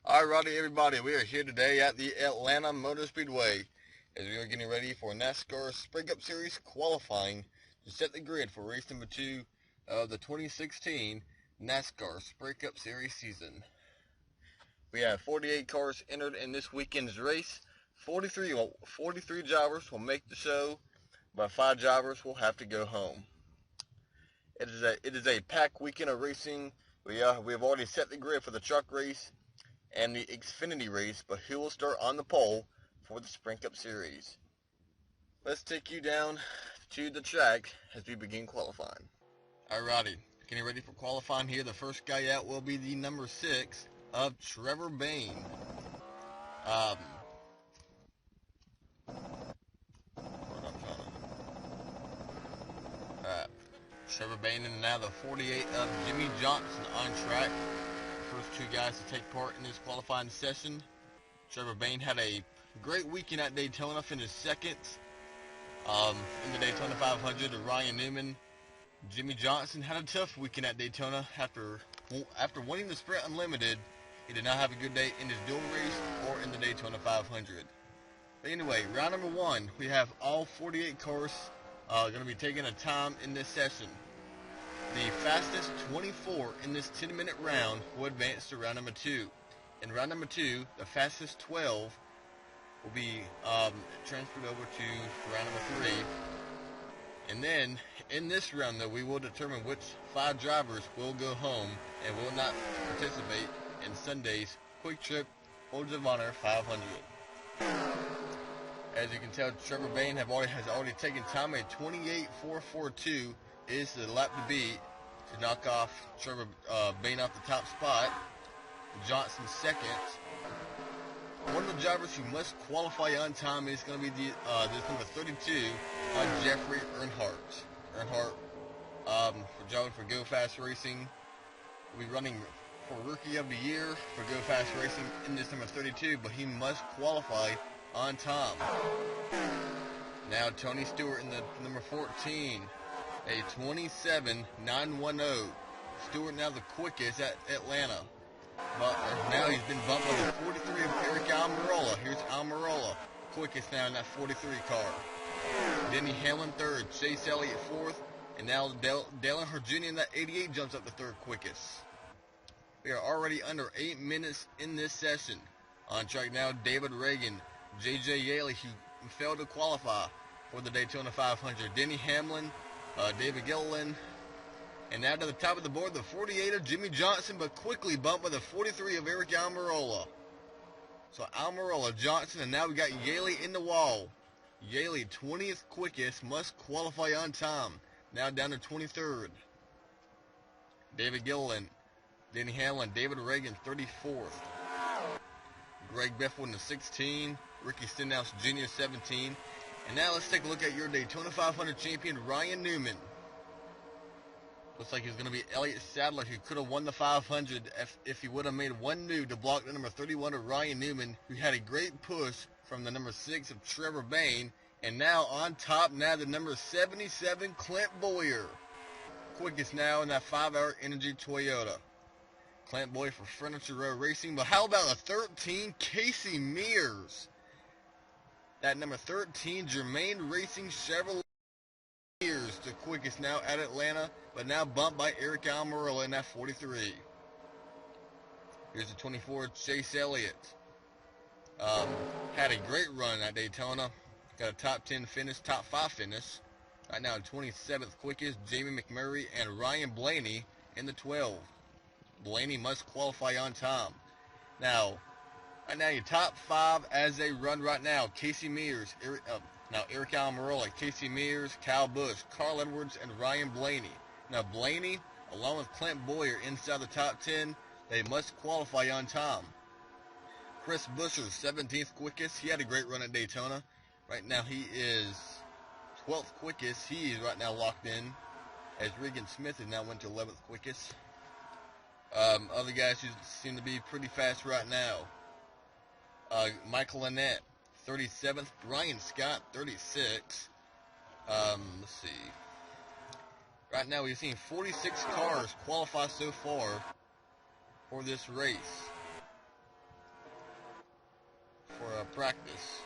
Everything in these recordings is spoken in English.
Alrighty, everybody, we are here today at the Atlanta Motor Speedway as we are getting ready for NASCAR Spring Cup Series qualifying to set the grid for race number 2 of the 2016 NASCAR Spring Cup Series season. We have 48 cars entered in this weekend's race. 43 drivers will make the show, but 5 drivers will have to go home. It is a packed weekend of racing. We have already set the grid for the truck race and the Xfinity race, but who will start on the pole for the Spring Cup Series? Let's take you down to the track as we begin qualifying. Alrighty, getting ready for qualifying here. The first guy out will be the number 6 of Trevor Bayne. Trevor Bayne and now the 48 of Jimmy Johnson on track. The first two guys to take part in this qualifying session. Trevor Bayne had a great weekend at Daytona, finished second in the Daytona 500 to Ryan Newman. Jimmy Johnson had a tough weekend at Daytona after winning the Sprint Unlimited. He did not have a good day in his dual race or in the Daytona 500. But anyway, round number 1, we have all 48 cars going to be taking a time in this session. The fastest 24 in this 10-minute round will advance to round number 2. In round number 2, the fastest 12 will be transferred over to round number 3. And then, in this round, though, we will determine which 5 drivers will go home and will not participate in Sunday's QuikTrip Folds of Honor 500. As you can tell, Trevor Bayne has already taken time. A 28.442 is the lap to beat to knock off Trevor Bayne off the top spot. Johnson second. One of the drivers who must qualify on time is going to be this number 32, Jeffrey Earnhardt. Earnhardt, driving for Go Fast Racing, will be running for Rookie of the Year for Go Fast Racing in this number 32, but he must qualify on time. Now Tony Stewart in the number 14, a 27.910. Stewart now the quickest at Atlanta. But now he's been bumped by the 43 of Eric Almirola. Here's Almirola, quickest now in that 43 car. Denny Hamlin third, Chase Elliott fourth, and now Dale Earnhardt Jr. in that 88 jumps up to third quickest. We are already under 8 minutes in this session. On track now, David Reagan, J.J. Yaley, who failed to qualify for the Daytona 500. Denny Hamlin, David Gilliland, and now to the top of the board, the 48 of Jimmy Johnson, but quickly bumped by the 43 of Eric Almirola. So Almirola, Johnson, and now we got Yaley in the wall. Yaley, 20th quickest, must qualify on time. Now down to 23rd. David Gilliland, Denny Hamlin, David Reagan, 34th. Greg Biffle in the 16, Ricky Stenhouse Jr. 17. And now let's take a look at your Daytona 500 champion, Ryan Newman. Looks like he's going to be Elliott Sadler, who could have won the 500 if he would have made one move to block the number 31 of Ryan Newman, who had a great push from the number 6 of Trevor Bayne. And now on top, now the number 77, Clint Bowyer. Quickest now in that 5-hour Energy Toyota. Clint Bowyer for Furniture Row Racing. But how about a 13, Casey Mears? That number 13, Germain Racing Chevrolet. The quickest now at Atlanta, but now bumped by Eric Almirola in that 43. Here's the 24, Chase Elliott. Had a great run at Daytona. Got a top 10 finish, top 5 finish. Right now, 27th quickest, Jamie McMurray and Ryan Blaney in the 12. Blaney must qualify on time. Now, right now, your top 5 as they run right now. Casey Mears, Eric Almirola, Casey Mears, Kyle Busch, Carl Edwards, and Ryan Blaney. Now Blaney, along with Clint Bowyer inside the top 10, they must qualify on time. Chris Buescher, 17th quickest. He had a great run at Daytona. Right now he is 12th quickest. He is right now locked in, as Regan Smith has now went to 11th quickest. Other guys who seem to be pretty fast right now. Michael Annett, 37th, Brian Scott, 36. Let's see. Right now we've seen 46 cars qualify so far for this race. practice.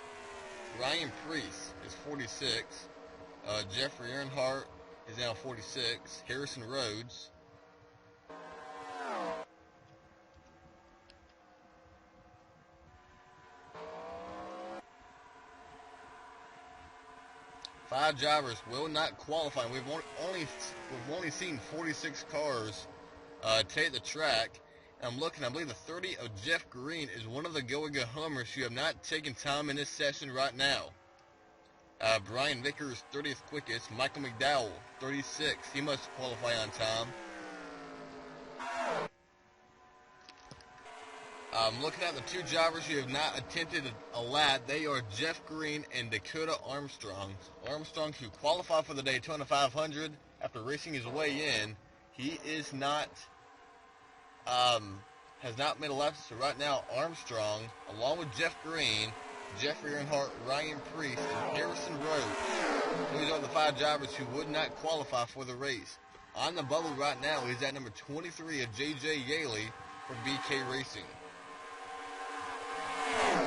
Ryan Priest is 46. Jeffrey Earnhardt is now 46. Harrison Rhodes. Five drivers will not qualify. We've only seen 46 cars take the track. I'm looking, I believe the 30 of Jeff Green is one of the go-go homers who have not taken time in this session right now. Brian Vickers, 30th quickest. Michael McDowell, 36. He must qualify on time. Looking at the two drivers who have not attempted a lap, they are Jeff Green and Dakota Armstrong. Armstrong, who qualified for the Daytona 500 after racing his way in, he is not, has not made a lap. So right now, Armstrong, along with Jeff Green, Jeffrey Earnhardt, Ryan Priest, and Harrison Rhodes, those are the five drivers who would not qualify for the race. On the bubble right now is at number 23 of J.J. Yaley for BK Racing.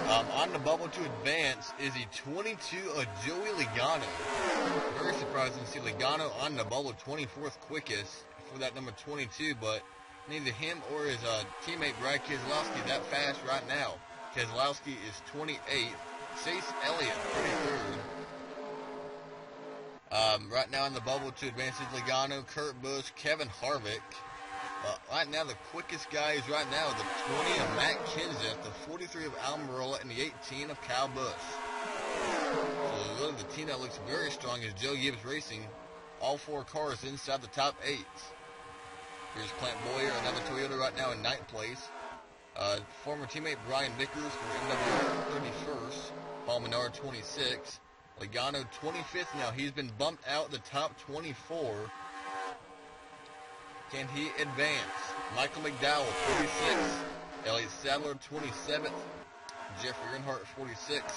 On the bubble to advance is the 22 of Joey Logano. Very surprising to see Logano on the bubble, 24th quickest for that number 22, but neither him or his teammate Brad Keselowski that fast right now. Keselowski is 28th. Chase Elliott, 33rd. Right now on the bubble to advance is Logano, Kurt Busch, Kevin Harvick. Right now, the quickest guy is right now the 20 of Matt Kenseth, the 43 of Almirola, and the 18 of Kyle Busch. So really the team that looks very strong is Joe Gibbs Racing. All four cars inside the top 8. Here's Clint Boyer, another Toyota right now in 9th place. Former teammate Brian Vickers for MW 31st. Paul Menard 26. Logano 25th now. He's been bumped out the top 24. Can he advance? Michael McDowell, 46th. Elliott Sadler, 27th. Jeffrey Earnhardt, 46th.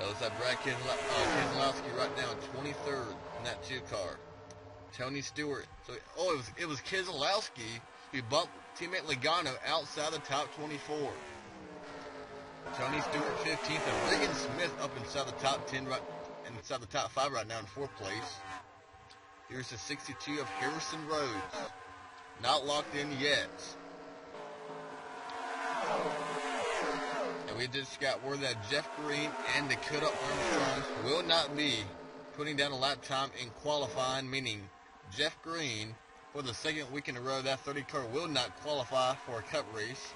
Looks like Brad Keselowski right now, 23rd in that 2 car. Tony Stewart. So, it was Keselowski who bumped teammate Logano outside the top 24. Tony Stewart, 15th, and Regan Smith up inside the top 10, right inside the top 5 right now in 4th place. Here's the 62 of Harrison Rhodes. Not locked in yet. And we just got word that Jeff Green and Dakota Armstrong will not be putting down a lap time in qualifying, meaning Jeff Green, for the second week in a row, that 30 car will not qualify for a cup race.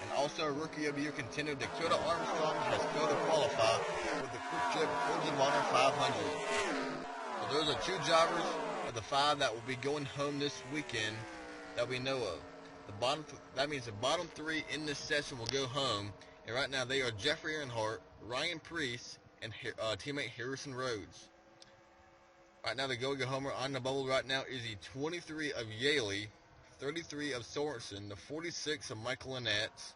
And also Rookie of the Year contender Dakota Armstrong has failed to qualify for the QuikTrip Folds of Honor 500. So those are 2 drivers of the 5 that will be going home this weekend that we know of. That means the bottom 3 in this session will go home. And right now they are Jeffrey Earnhardt, Ryan Priest, and teammate Harrison Rhodes. Right now the go-go homer on the bubble right now is the 23 of Yaley, 33 of Sorensen, the 46 of Michael Annett,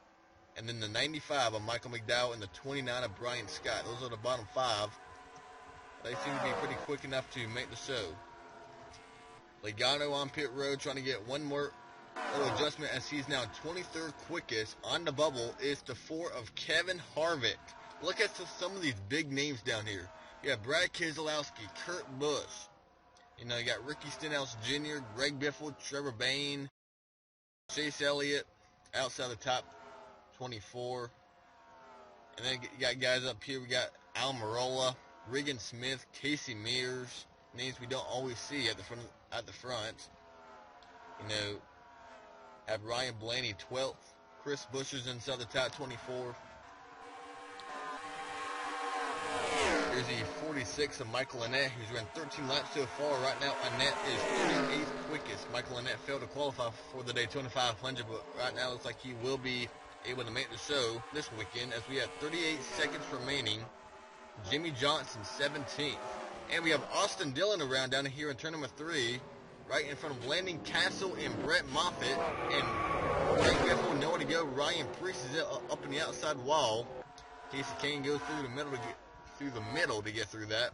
and then the 95 of Michael McDowell, and the 29 of Brian Scott. Those are the bottom 5. They seem to be pretty quick enough to make the show. Logano on pit road trying to get one more little adjustment as he's now 23rd quickest. On the bubble is the 4 of Kevin Harvick. Look at some of these big names down here. You have Brad Keselowski, Kurt Busch. You know, you got Ricky Stenhouse Jr., Greg Biffle, Trevor Bayne, Chase Elliott outside the top 24. And then you got guys up here. We got Almirola, Regan Smith, Casey Mears, names we don't always see at the front. You know, have Ryan Blaney 12th. Chris Buescher's inside the top 24. Here's the 46 of Michael Annett, who's run 13 laps so far. Right now, Annett is 38th quickest. Michael Annett failed to qualify for the Daytona 500, but right now it looks like he will be able to make the show this weekend as we have 38 seconds remaining. Jimmy Johnson, 17th. And we have Austin Dillon around down here in turn number 3, right in front of Landon Castle and Brett Moffitt. And Greg Biffle, nowhere to go. Ryan Priest is up in the outside wall. Casey Kane goes through the middle to get through that.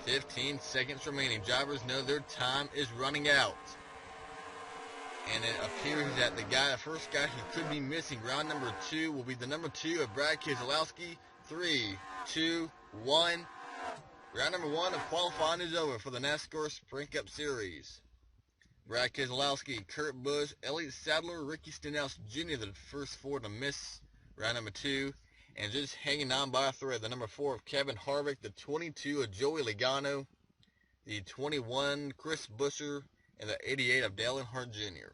15 seconds remaining. Drivers know their time is running out. And it appears that the first guy who could be missing round number 2 will be the number 2 of Brad Keselowski. 3, 2, 1. Round number 1 of qualifying is over for the NASCAR Sprint Cup Series. Brad Keselowski, Kurt Busch, Elliott Sadler, Ricky Stenhouse Jr., the first 4 to miss round number 2. And just hanging on by a thread, the number 4 of Kevin Harvick, the 22 of Joey Logano, the 21 Chris Buescher, and the 88 of Dale Earnhardt Jr.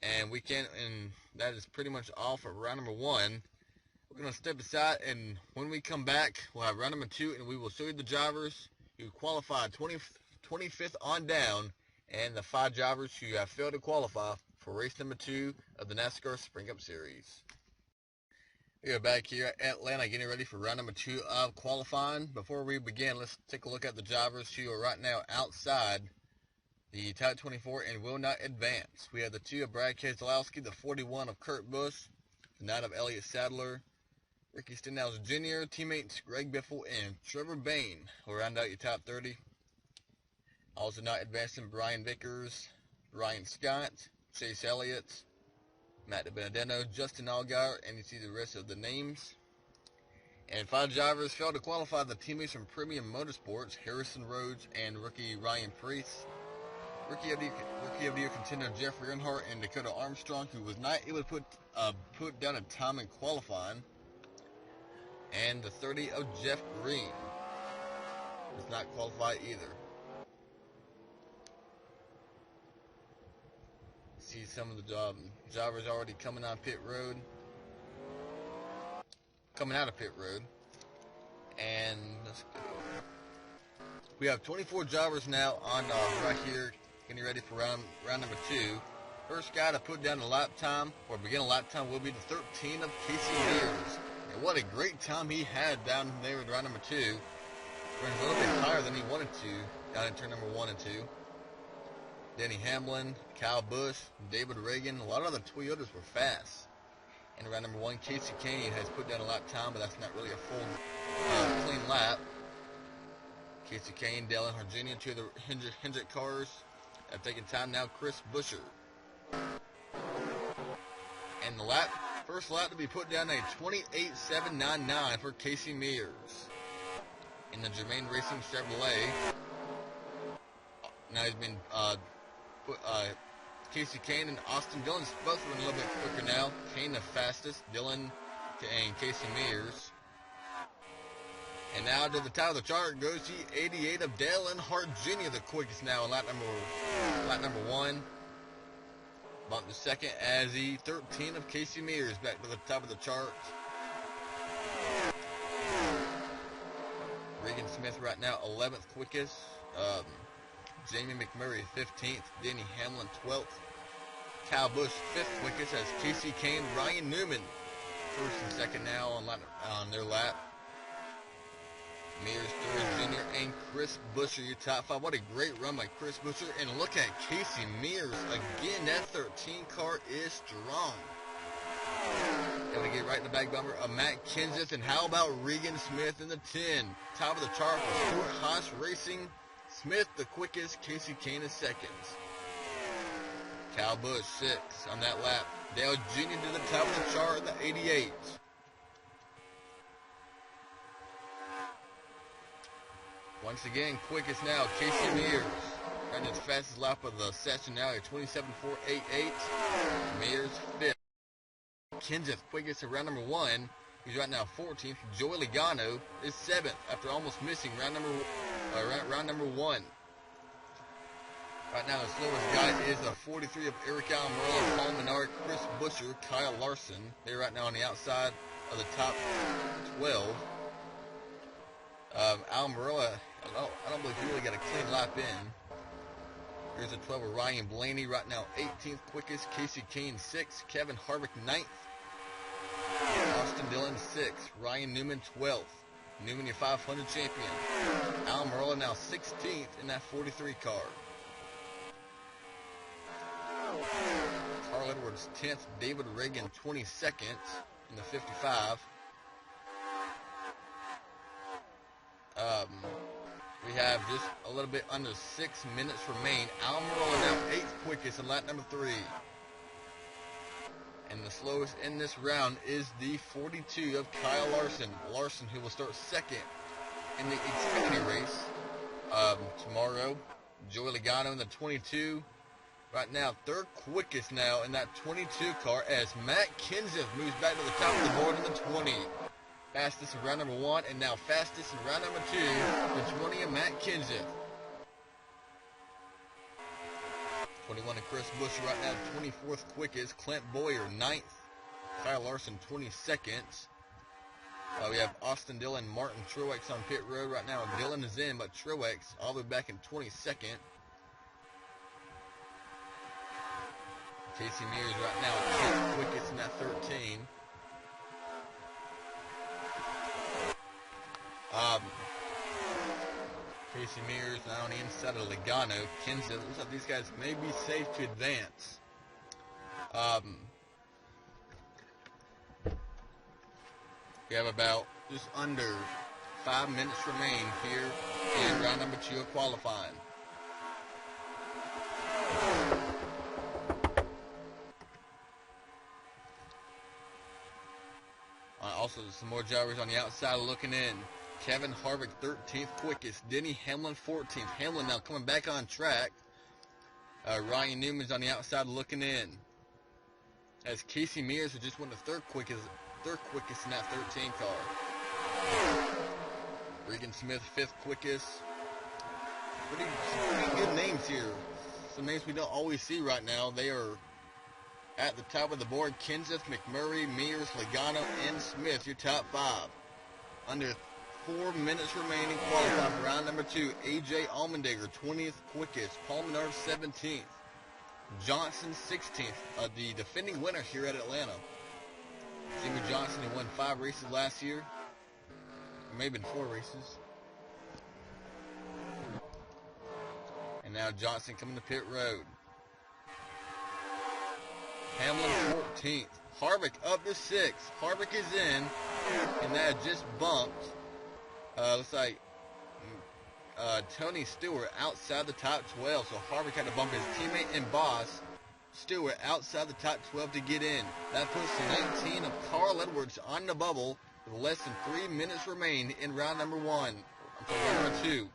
And that is pretty much all for round number 1. We're going to step aside, and when we come back, we'll have round number 2, and we will show you the drivers who qualified 25th on down, and the 5 drivers who have failed to qualify for race number 2 of the NASCAR Sprint Cup Series. We are back here at Atlanta getting ready for round number 2 of qualifying. Before we begin, let's take a look at the drivers who are right now outside the top 24 and will not advance. We have the 2 of Brad Keselowski, the 41 of Kurt Busch, the 9 of Elliott Sadler, Ricky Stenhouse Jr., teammates Greg Biffle and Trevor Bayne will round out your top 30. Also not advancing, Brian Vickers, Ryan Scott, Chase Elliott, Matt DiBenedetto, Justin Allgaier, and you see the rest of the names. And 5 drivers failed to qualify, the teammates from Premium Motorsports, Harrison Rhodes and rookie Ryan Preece. Rookie of the Year contender Jeffrey Earnhardt and Dakota Armstrong, who was not able to put down a time in qualifying. And the 30 of Jeff Green does not qualify either. See some of the drivers already coming out of pit road. And let's go. We have 24 drivers now on right here, getting ready for round number 2. First guy to put down a lap time or begin a lap time will be the 13 of Casey Mears. And what a great time he had down there in round number 2. Running a little bit higher than he wanted to down in turn number 1 and 2. Denny Hamlin, Kyle Busch, David Reagan, a lot of the Toyotas were fast. In round number 1, Casey Kane has put down a lap time, but that's not really a full clean lap. Casey Kane, Dale Earnhardt Jr., 2 of the Hendrick cars have taken time now. Chris Buescher. And the first lap to be put down a 28.799 for Casey Mears. In the Germain Racing Chevrolet. Now he's been Casey Kane and Austin Dillon's both running a little bit quicker now. Kane the fastest, Dillon and Casey Mears. And now to the top of the chart goes the 88 of Dale Earnhardt Jr., the quickest now in lap number 1. Bumped to second as the 13 of Casey Mears back to the top of the chart. Regan Smith right now 11th quickest. Jamie McMurray 15th, Denny Hamlin 12th, Kyle Busch 5th quickest as Casey Kane, Ryan Newman first and second now on their lap. Mears third, Jr. and Chris Buescher your top 5. What a great run by Chris Buescher, and look at Casey Mears again. That 13 car is strong. And we get right in the back bumper of Matt Kenseth, and how about Regan Smith in the 10? Top of the chart for Stuart Haas Racing. Smith the quickest, Casey Kane is second. Kyle Busch 6th on that lap. Dale Jr. to the top of the chart, the 88. Once again, quickest now, Casey Mears. Running his fastest lap of the session now at 27.488. Mears 5th. Kenseth quickest at round number 1. He's right now 14th. Joey Logano is 7th after almost missing round number 1. Right now, the slowest guy is the 43 of Eric Almirola, Paul Menard, Chris Buescher, Kyle Larson. They're right now on the outside of the top 12. Almirola, I don't believe he really got a clean lap in. Here's a 12 of Ryan Blaney, right now 18th quickest. Casey Kane 6th. Kevin Harvick 9th. Austin Dillon 6th. Ryan Newman 12th. Newman your 500 champion. Almirola now 16th in that 43 car. Carl Edwards 10th. David Reagan 22nd in the 55. We have just a little bit under 6 minutes remain. Almirola quickest in lap number 3. And the slowest in this round is the 42 of Kyle Larson. Larson, who will start second in the Xfinity race tomorrow. Joey Logano in the 22. Right now, third quickest now in that 22 car as Matt Kenseth moves back to the top of the board in the 20. Fastest in round number 1, and now fastest in round number 2, the 20 of Matt Kenseth. 21 of Chris Buescher right now, 24th quickest. Clint Bowyer, 9th. Kyle Larson, 22nd. We have Austin Dillon, Martin Truex on pit road right now. Dillon is in, but Truex all the way back in 22nd. Casey Mears right now, 10th quickest in that 13. Casey Mears now on the inside of Logano. Kenseth, looks like these guys may be safe to advance. We have about just under 5 minutes remain here in round number 2 of qualifying. Also, some more drivers on the outside looking in. Kevin Harvick, 13th quickest. Denny Hamlin, 14th. Hamlin now coming back on track. Ryan Newman's on the outside looking in. As Casey Mears, who just went the third quickest in that 13 car. Regan Smith, 5th quickest. Pretty good names here. Some names we don't always see right now. They are at the top of the board. Kenseth, McMurray, Mears, Logano, and Smith, your top 5. Under 4 minutes remaining qualifying for round number 2. AJ Allmendinger, 20th quickest. Paul Menard, 17th. Johnson, 16th. The defending winner here at Atlanta. Jimmy Johnson, who won 5 races last year. Or maybe 4 races. And now Johnson coming to pit road. Hamlin, 14th. Harvick up to 6th. Harvick is in, and that just bumped. Looks like Tony Stewart outside the top 12. So Harvick had to bump his teammate and boss, Stewart, outside the top 12 to get in. That puts the 19 of Carl Edwards on the bubble with less than 3 minutes remain in round number 1. Round number 2.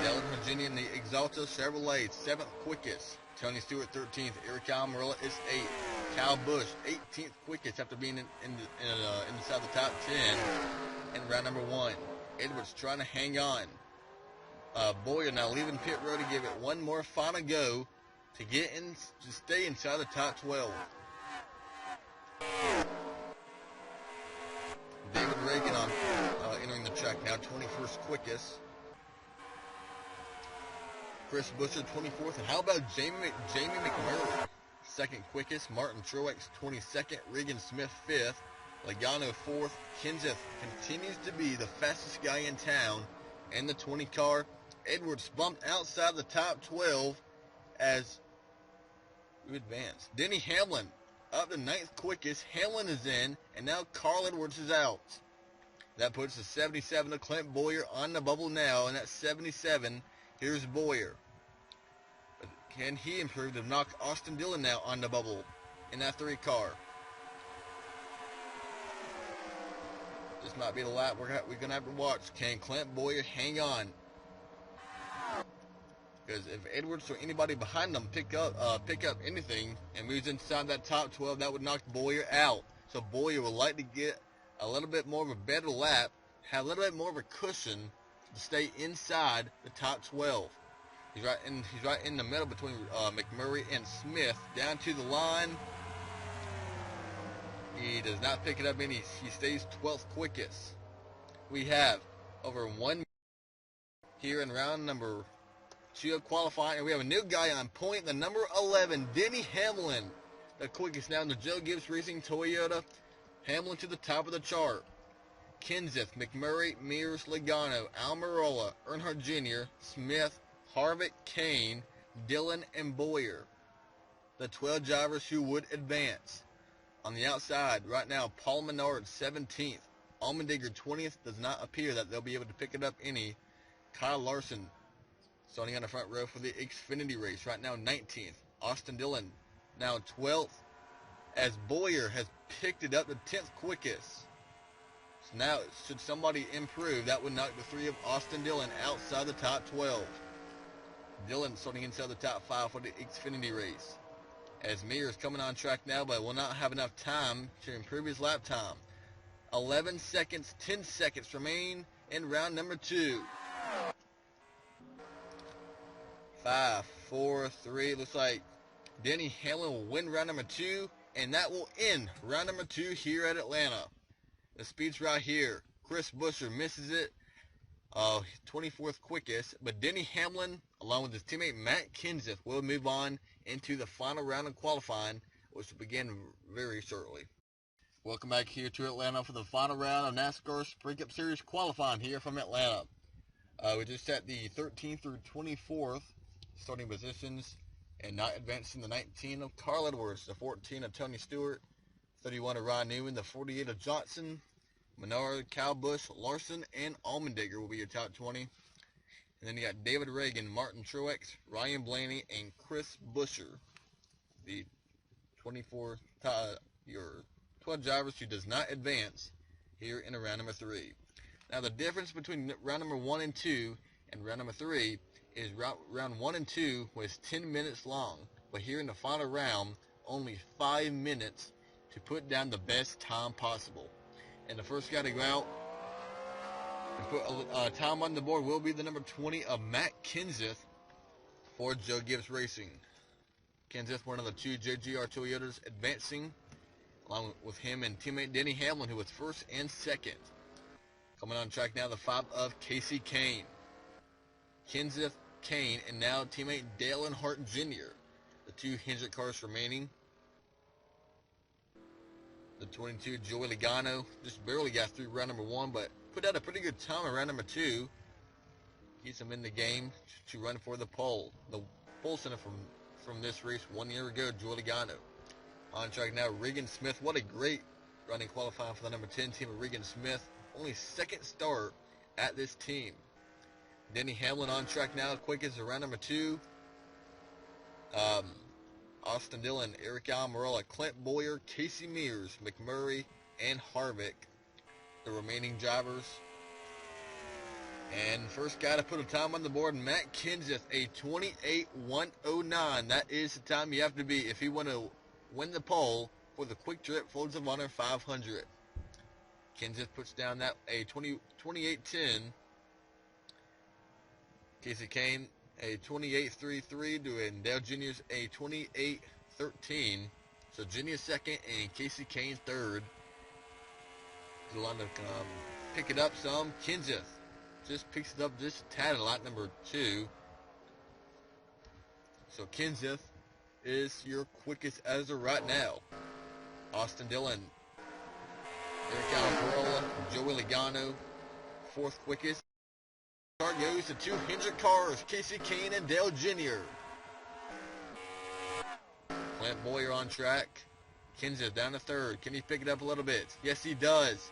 Dellen Virginia in the Exalta Chevrolet, 7th quickest. Tony Stewart, 13th. Eric Almirola is 8th. Kyle Busch, 18th quickest after being inside the top 10 in round number 1. Edwards trying to hang on. Bowyer now leaving pit road to give it one more final go to get in, to stay inside the top 12. David Reagan on entering the track now, 21st quickest. Chris Buescher, 24th. And how about Jamie McMurray, 2nd quickest. Martin Truex, 22nd. Regan Smith, 5th. Logano, 4th. Kenseth continues to be the fastest guy in town in the 20 car. Edwards bumped outside the top 12 as we advance. Denny Hamlin up to 9th quickest. Hamlin is in, and now Carl Edwards is out. That puts the 77 of Clint Bowyer on the bubble now, and that's 77. Here's Bowyer. But can he improve to knock Austin Dillon now on the bubble in that 3 car? This might be the lap we're going to have to watch. Can Clint Bowyer hang on? Because if Edwards or anybody behind them pick up anything and moves inside that top 12, that would knock Bowyer out. So Bowyer would like to get a little bit more of a better lap, have a little bit more of a cushion to stay inside the top 12. He's right in the middle between McMurray and Smith, down to the line. He does not pick it up any. He stays 12th quickest. We have over 1 minute here in round number 2 of qualifying, and we have a new guy on point, the number 11, Denny Hamlin, the quickest now in the Joe Gibbs Racing Toyota. Hamlin to the top of the chart. Kenseth, McMurray, Mears, Logano, Almirola, Earnhardt Jr., Smith, Harvick, Kane, Dillon, and Bowyer, the 12 drivers who would advance. On the outside, right now, Paul Menard, 17th. Allmendinger, 20th. Does not appear that they'll be able to pick it up any. Kyle Larson, Starting on the front row for the Xfinity race. Right now 19th. Austin Dillon now 12th. As Boyer has picked it up to 10th quickest. So now, should somebody improve, that would knock the three of Austin Dillon outside the top 12. Dillon starting inside the top 5 for the Xfinity race. As Mears coming on track now, but will not have enough time to improve his lap time. 11 seconds, 10 seconds remain in round number 2. 5, 4, 3. Looks like Denny Hamlin will win round number 2, and that will end round number 2 here at Atlanta. The speed's right here. Chris Buescher misses it, 24th quickest, but Denny Hamlin, along with his teammate Matt Kenseth, will move on into the final round of qualifying, which will begin very shortly. Welcome back here to Atlanta for the final round of NASCAR Sprint Cup Series qualifying here from Atlanta. We just set the 13th through 24th starting positions, and not advancing the 19 of Carl Edwards, the 14 of Tony Stewart, 31 of Ryan Newman, the 48 of Johnson, Menard, Kyle Busch, Larson, and Allmendinger will be your top 20. And then you got David Reagan, Martin Truex, Ryan Blaney, and Chris Buescher, the 12 drivers who does not advance here in round number 3. Now the difference between round number 1 and 2 and round number 3 is round 1 and 2 was 10 minutes long, but here in the final round, only 5 minutes to put down the best time possible. And the first guy to go out and put time on the board will be the number 20 of Matt Kenseth for Joe Gibbs Racing. Kenseth, one of the 2 JGR Toyotas advancing, along with him and teammate Denny Hamlin, who was first and second. Coming on track now, the 5 of Casey Kane. Kenseth, Kane, and now teammate Dale Earnhardt Jr., the 2 Hendrick cars remaining. The 22 Joey Logano just barely got through round number 1, but put out a pretty good time in round number 2. Keeps him in the game to run for the pole. The pole center from this race 1 year ago, Joey Logano. On track now, Regan Smith. What a great running qualifying for the number 10 team of Regan Smith. Only second start at this team. Denny Hamlin on track now, quickest around number 2. Austin Dillon, Eric Almirola, Clint Boyer, Casey Mears, McMurray, and Harvick, the remaining drivers. And first guy to put a time on the board, Matt Kenseth, a 28.109. That is the time you have to be if you want to win the pole for the QuikTrip Folds of Honor 500. Kenseth puts down that a 28.10. Casey Kane, a 28.33, and Dale Jr.'s a 28.13. So Jr. second and Casey Kane third. Line to pick it up some. Kenseth just picks it up just a tad, a lot number 2. So Kenseth is your quickest as of right now. Austin Dillon, Eric Almirola, Joey Logano, 4th quickest. Car goes to 2 Hendrick cars, Casey Kane and Dale Jr. Clint Boyer on track. Kenseth down to 3rd. Can he pick it up a little bit? Yes, he does.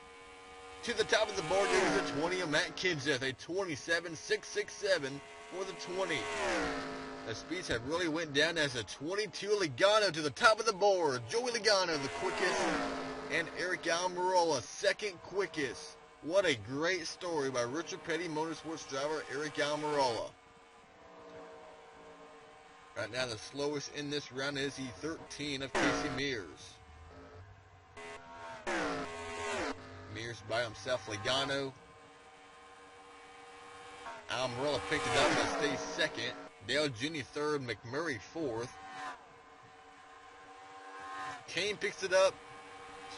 To the top of the board goes the 20 of Matt Kenseth, a 27.667 for the 20. The speeds have really went down as a 22 Logano to the top of the board. Joey Logano, the quickest, and Eric Almirola, 2nd quickest. What a great story by Richard Petty Motorsports driver Eric Almirola. Right now the slowest in this round is the 13 of Casey Mears. Mears by himself, Logano. Almirola picked it up but stays 2nd. Dale Jr. 3rd, McMurray 4th. Kane picks it up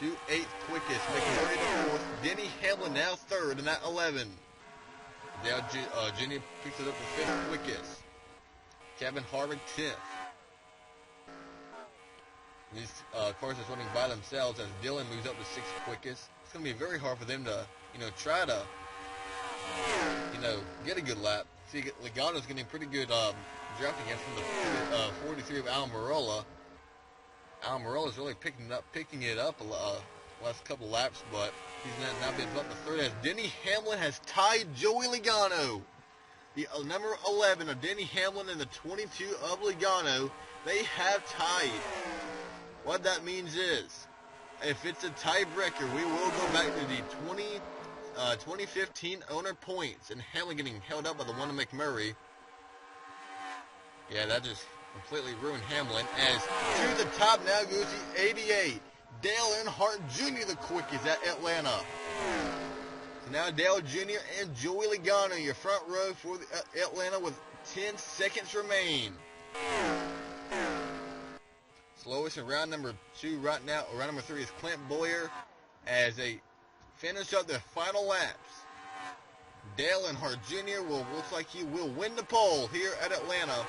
to 8th quickest. McMurray to 4th. Denny Hamlin now 3rd and at 11. Dale Jr. picks it up to 5th quickest. Kevin Harvick 10th. These cars are running by themselves as Dillon moves up to 6th quickest. It's going to be very hard for them to, try to, get a good lap. See, Logano's getting pretty good drafting in from the 43 of Almirola. Almirola's really picking it up last couple laps, but he's now been bumped to 3rd as Denny Hamlin has tied Joey Logano the number 11 of Denny Hamlin and the 22 of Logano, they have tied. What that means is, if it's a tiebreaker, we will go back to the 2015 owner points, and Hamlin getting held up by the one of McMurray. Yeah, that just completely ruined Hamlin. As to the top now goes the 88, Dale Earnhardt Jr., the quickest at Atlanta. So now Dale Jr. and Joey Logano, your front row for the, Atlanta with 10 seconds remain. Slowest in round number 2 right now, or round number 3 is Clint Boyer as they finish up their final laps. Dale Earnhardt Jr. looks like he will win the pole here at Atlanta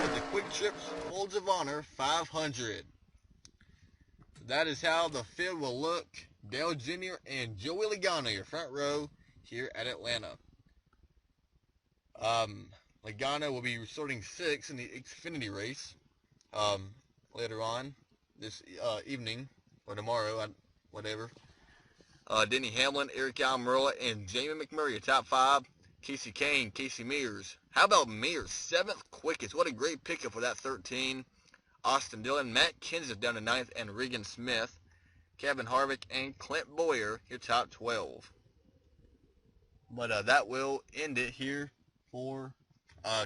with the QuikTrip Folds of Honor 500. So that is how the field will look. Dale Jr. and Joey Logano, your front row here at Atlanta. Logano will be starting 6th in the Xfinity race later on this evening or tomorrow, whatever. Denny Hamlin, Eric Almirola, and Jamie McMurray, your top 5. Casey Kane, Casey Mears. How about Mears? 7th quickest. What a great pickup for that 13. Austin Dillon, Matt Kenseth down to 9th, and Regan Smith. Kevin Harvick and Clint Boyer, your top 12. But that will end it here for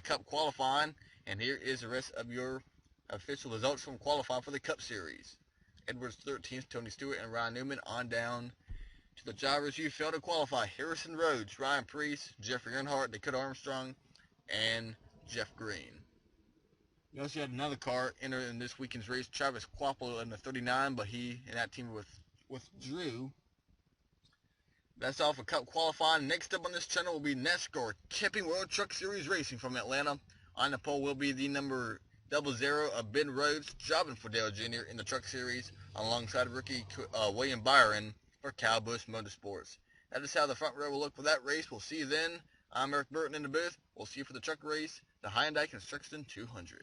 Cup qualifying. And here is the rest of your official results from qualifying for the Cup Series. Edwards 13th, Tony Stewart and Ryan Newman on down to the drivers who failed to qualify. Harrison Rhodes, Ryan Preece, Jeffrey Earnhardt, Dakota Armstrong, and Jeff Green. We also had another car enter in this weekend's race, Travis Quapple in the 39, but he and that team withdrew. That's all for Cup qualifying. Next up on this channel will be NASCAR Camping World Truck Series Racing from Atlanta. On the pole will be the number 00 of Ben Rhodes, driving for Dale Jr. in the Truck Series, alongside rookie William Byron for Kyle Busch Motorsports. That is how the front row will look for that race. We'll see you then. I'm Eric Burton in the booth. We'll see you for the truck race, the Hyundai Construction 200.